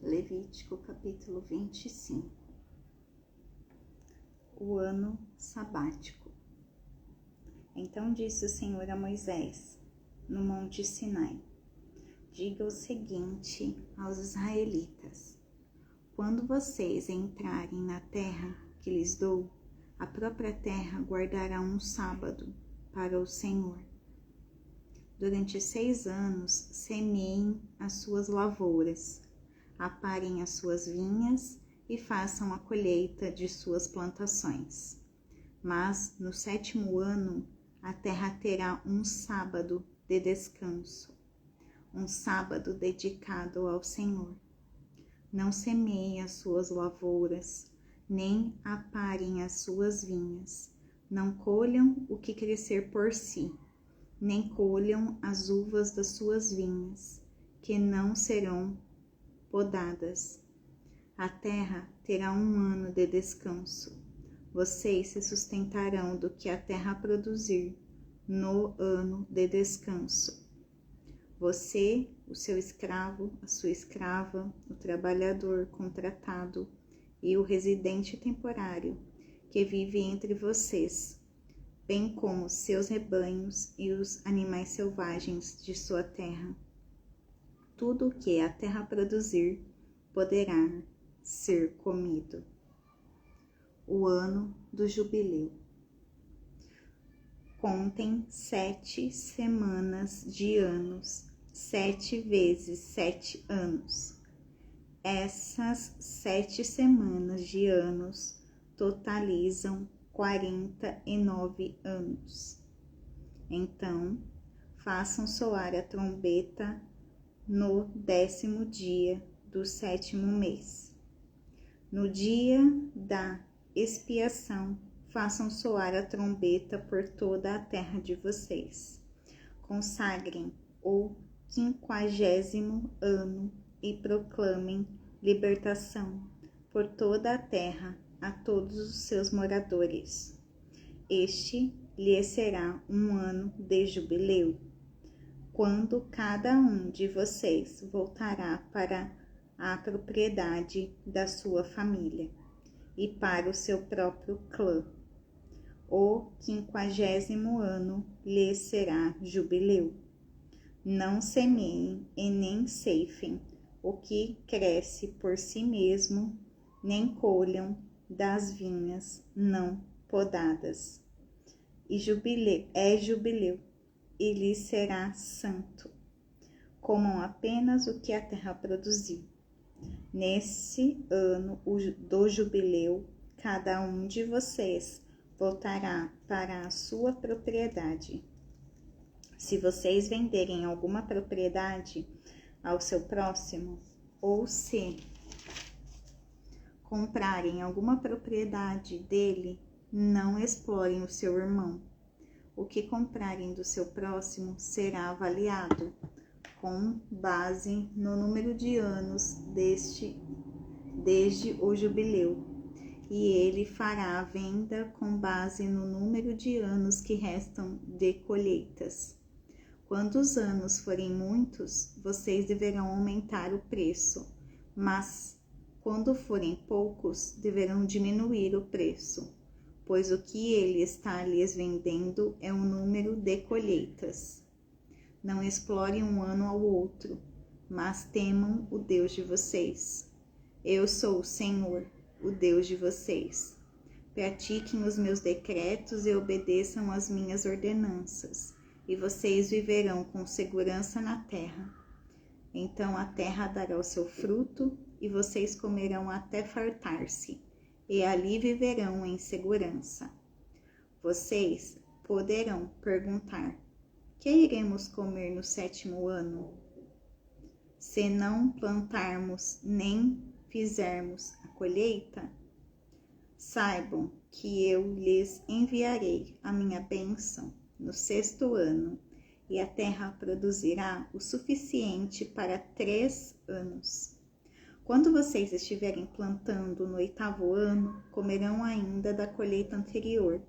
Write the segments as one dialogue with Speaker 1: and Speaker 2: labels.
Speaker 1: Levítico capítulo 25. O ano sabático. Então disse o Senhor a Moisés, no monte Sinai: diga o seguinte aos israelitas: quando vocês entrarem na terra que lhes dou, a própria terra guardará um sábado para o Senhor. Durante 6 anos semeiem as suas lavouras, aparem as suas vinhas e façam a colheita de suas plantações. Mas no 7º ano a terra terá um sábado de descanso, um sábado dedicado ao Senhor. Não semeiem as suas lavouras, nem aparem as suas vinhas. Não colham o que crescer por si, nem colham as uvas das suas vinhas, que não serão podadas. A terra terá um ano de descanso. Vocês se sustentarão do que a terra produzir no ano de descanso. Você, o seu escravo, a sua escrava, o trabalhador contratado e o residente temporário que vive entre vocês, bem como seus rebanhos e os animais selvagens de sua terra. Tudo o que a terra produzir poderá ser comido. O ano do jubileu. Contem 7 semanas de anos, 7 vezes 7 anos. Essas 7 semanas de anos totalizam 49 anos. Então, façam soar a trombeta no 10º dia do 7º mês. No dia da expiação, façam soar a trombeta por toda a terra de vocês. Consagrem o 50º ano e proclamem libertação por toda a terra a todos os seus moradores. Este lhe será um ano de jubileu, quando cada um de vocês voltará para a propriedade da sua família e para o seu próprio clã. O 50º ano lhe será jubileu. Não semeiem e nem ceifem o que cresce por si mesmo, nem colham das vinhas não podadas. E jubileu, e lhe será santo. Comam apenas o que a terra produzir. Nesse ano do jubileu, cada um de vocês voltará para a sua propriedade. Se vocês venderem alguma propriedade ao seu próximo, ou se comprarem alguma propriedade dele, não explorem o seu irmão. O que comprarem do seu próximo será avaliado com base no número de anos desde o jubileu, e ele fará a venda com base no número de anos que restam de colheitas. Quando os anos forem muitos, vocês deverão aumentar o preço, mas quando forem poucos, deverão diminuir o preço, pois o que ele está lhes vendendo é um número de colheitas. Não explorem um ano ao outro, mas temam o Deus de vocês. Eu sou o Senhor, o Deus de vocês. Pratiquem os meus decretos e obedeçam às minhas ordenanças, e vocês viverão com segurança na terra. Então a terra dará o seu fruto, e vocês comerão até fartar-se, e ali viverão em segurança. Vocês poderão perguntar: que iremos comer no 7º ano? Se não plantarmos nem fizermos a colheita, saibam que eu lhes enviarei a minha bênção no 6º ano, e a terra produzirá o suficiente para 3 anos. Quando vocês estiverem plantando no 8º ano, comerão ainda da colheita anterior,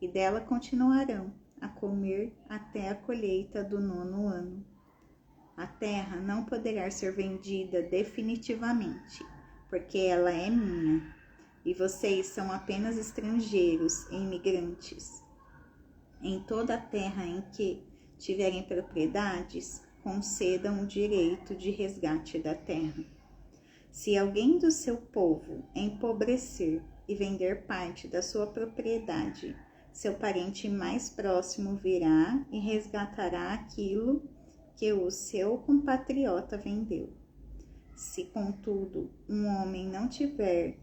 Speaker 1: e dela continuarão a comer até a colheita do 9º ano. A terra não poderá ser vendida definitivamente, porque ela é minha, e vocês são apenas estrangeiros e imigrantes. Em toda a terra em que tiverem propriedades, concedam o direito de resgate da terra. Se alguém do seu povo empobrecer e vender parte da sua propriedade, seu parente mais próximo virá e resgatará aquilo que o seu compatriota vendeu. Se, contudo, um homem não tiver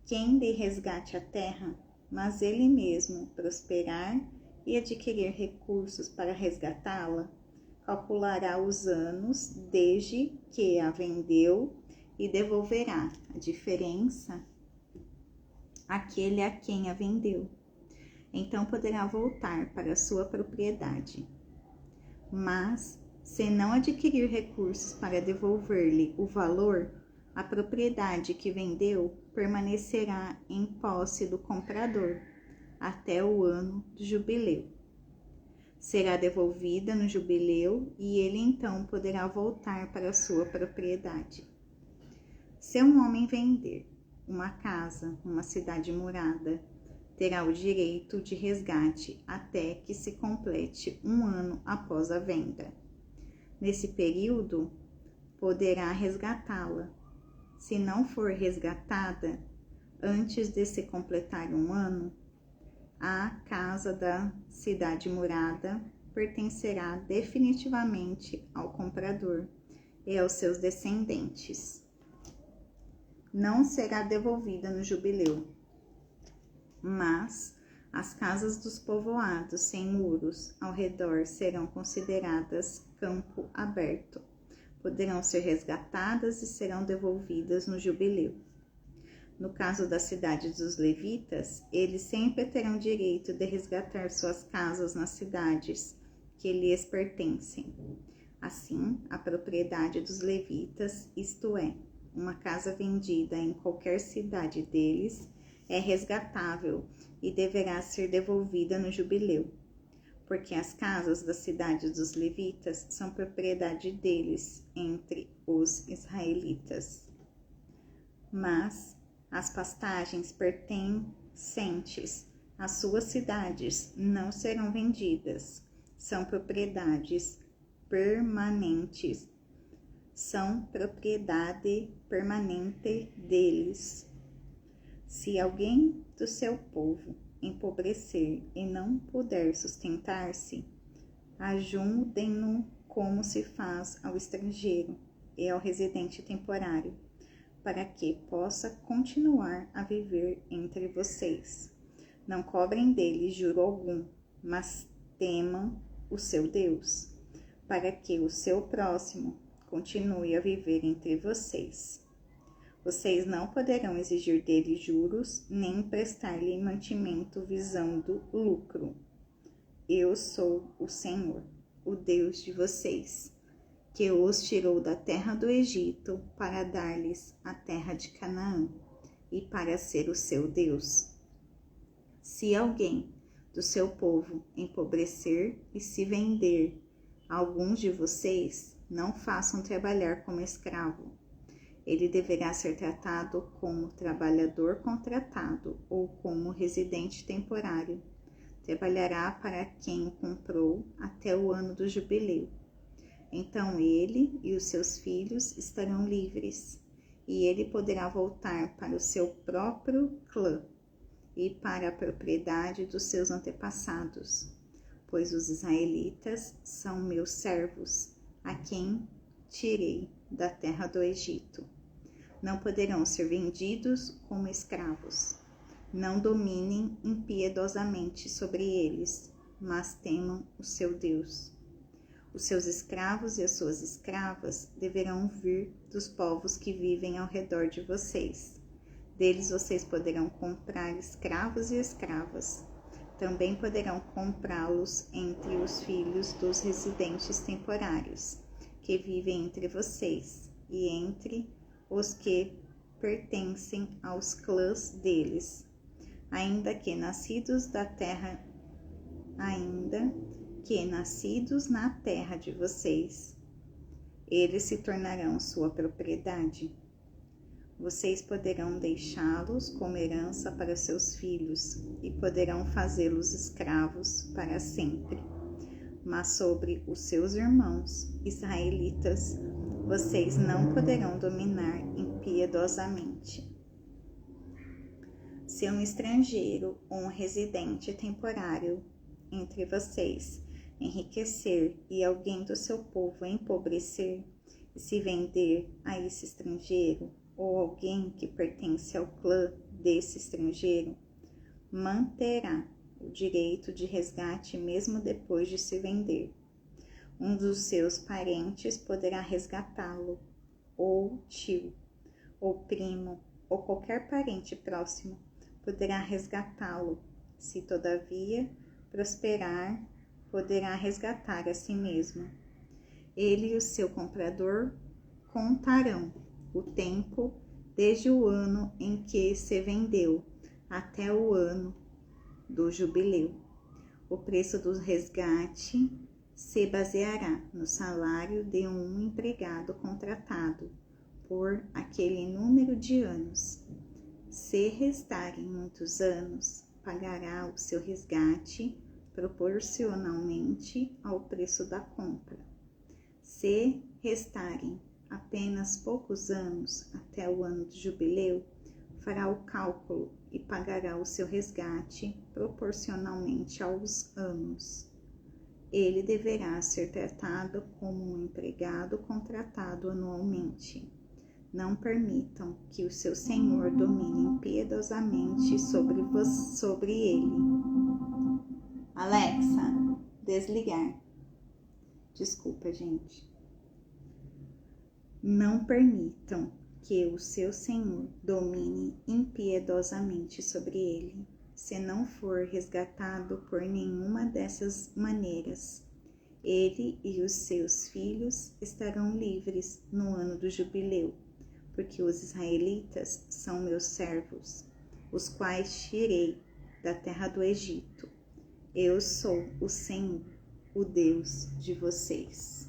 Speaker 1: quem lhe resgate a terra, mas ele mesmo prosperar e adquirir recursos para resgatá-la, calculará os anos desde que a vendeu e devolverá a diferença àquele a quem a vendeu. Então poderá voltar para a sua propriedade. Mas, se não adquirir recursos para devolver-lhe o valor, a propriedade que vendeu permanecerá em posse do comprador até o ano do jubileu. Será devolvida no jubileu e ele então poderá voltar para a sua propriedade. Se um homem vender uma casa numa cidade murada, terá o direito de resgate até que se complete um ano após a venda. Nesse período, poderá resgatá-la. Se não for resgatada antes de se completar um ano, a casa da cidade murada pertencerá definitivamente ao comprador e aos seus descendentes. Não será devolvida no jubileu, mas as casas dos povoados sem muros ao redor serão consideradas campo aberto. Poderão ser resgatadas e serão devolvidas no jubileu. No caso da cidade dos levitas, eles sempre terão direito de resgatar suas casas nas cidades que lhes pertencem. Assim, a propriedade dos levitas, isto é, uma casa vendida em qualquer cidade deles, é resgatável e deverá ser devolvida no jubileu, porque as casas da cidade dos levitas são propriedade deles entre os israelitas. Mas as pastagens pertencentes às suas cidades não serão vendidas, são propriedades permanentes, são propriedade permanente deles. Se alguém do seu povo empobrecer e não puder sustentar-se, ajudem-no como se faz ao estrangeiro e ao residente temporário, para que possa continuar a viver entre vocês. Não cobrem dele juro algum, mas temam o seu Deus, para que o seu próximo continue a viver entre vocês. Vocês não poderão exigir dele juros, nem emprestar-lhe mantimento visando lucro. Eu sou o Senhor, o Deus de vocês, que os tirou da terra do Egito para dar-lhes a terra de Canaã e para ser o seu Deus. Se alguém do seu povo empobrecer e se vender a alguns de vocês, não façam trabalhar como escravo. Ele deverá ser tratado como trabalhador contratado ou como residente temporário. Trabalhará para quem o comprou até o ano do jubileu. Então ele e os seus filhos estarão livres, e ele poderá voltar para o seu próprio clã e para a propriedade dos seus antepassados, pois os israelitas são meus servos, a quem tirei da terra do Egito. Não poderão ser vendidos como escravos. Não dominem impiedosamente sobre eles, mas temam o seu Deus. Os seus escravos e as suas escravas deverão vir dos povos que vivem ao redor de vocês. Deles vocês poderão comprar escravos e escravas. Também poderão comprá-los entre os filhos dos residentes temporários, que vivem entre vocês, e entre os que pertencem aos clãs deles, ainda que nascidos na terra de vocês. eles se tornarão sua propriedade. Vocês poderão deixá-los como herança para seus filhos e poderão fazê-los escravos para sempre. Mas sobre os seus irmãos israelitas, vocês não poderão dominar impiedosamente. Se um estrangeiro ou um residente temporário entre vocês enriquecer e alguém do seu povo empobrecer e se vender a esse estrangeiro, ou alguém que pertence ao clã desse estrangeiro, manterá o direito de resgate mesmo depois de se vender. Um dos seus parentes poderá resgatá-lo, ou tio, ou primo, ou qualquer parente próximo poderá resgatá-lo. Se todavia prosperar, poderá resgatar a si mesmo. Ele e o seu comprador contarão o tempo desde o ano em que se vendeu até o ano do jubileu. O preço do resgate se baseará no salário de um empregado contratado por aquele número de anos. Se restarem muitos anos, pagará o seu resgate proporcionalmente ao preço da compra. Se restarem apenas poucos anos até o ano do jubileu, fará o cálculo e pagará o seu resgate proporcionalmente aos anos. Ele deverá ser tratado como um empregado contratado anualmente. Não permitam que o seu senhor domine impiedosamente sobre ele. Alexa, desligar. Desculpa, gente. Não permitam que o seu senhor domine impiedosamente sobre ele, se não for resgatado por nenhuma dessas maneiras. Ele e os seus filhos estarão livres no ano do jubileu, porque os israelitas são meus servos, os quais tirei da terra do Egito. Eu sou o Senhor, o Deus de vocês.